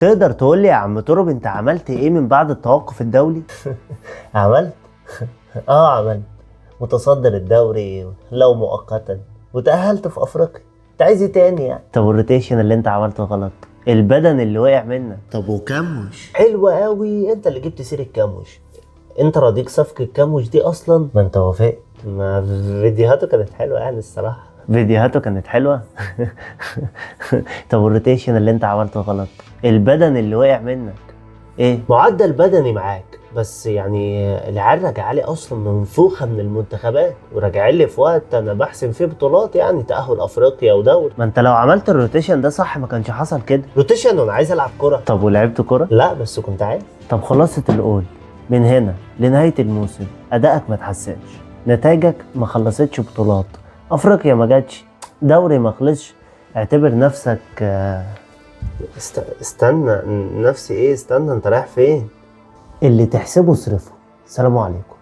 تقدر تقول لي يا عم ترب انت عملت ايه من بعد التوقف الدولي؟ عملت عملت متصدر الدوري لو مؤقتا، وتأهلت في افريقيا. انت عايز ايه تاني يعني؟ طب والروتيشن اللي انت عملته غلط، البدن اللي وقع منك. طب وكموش حلو قوي، انت اللي جبت سيرة كموش. انت راضيك صفقة كموش دي اصلا؟ ما انت وافقت. ما فيديوهاته كانت حلوة يعني الصراحة. فيديوهاته كانت حلوة. طب والروتيشن اللي انت عملته غلط، البدن اللي وقع منك. ايه؟ معدل بدني معاك، بس يعني العيال راجع لي اصلا منفوخه من المنتخبات، وراجع لي في وقت انا بحسم فيه بطولات، يعني تاهل افريقيا ودوري. ما انت لو عملت الروتيشن ده صح ما كانش حصل كده. روتيشن وانا عايز العب كره؟ طب ولعبت كرة؟ لا بس كنت عايز. طب خلاصة القول، من هنا لنهاية الموسم أدائك ما تحسنش، نتائجك ما خلصتش بطولات، أفريقيا ما جاتش، دوري ما خلصش، اعتبر نفسك استنى نفسي ايه؟ استنى، انت رايح فين؟ اللي تحسبه صرفه. سلام عليكم.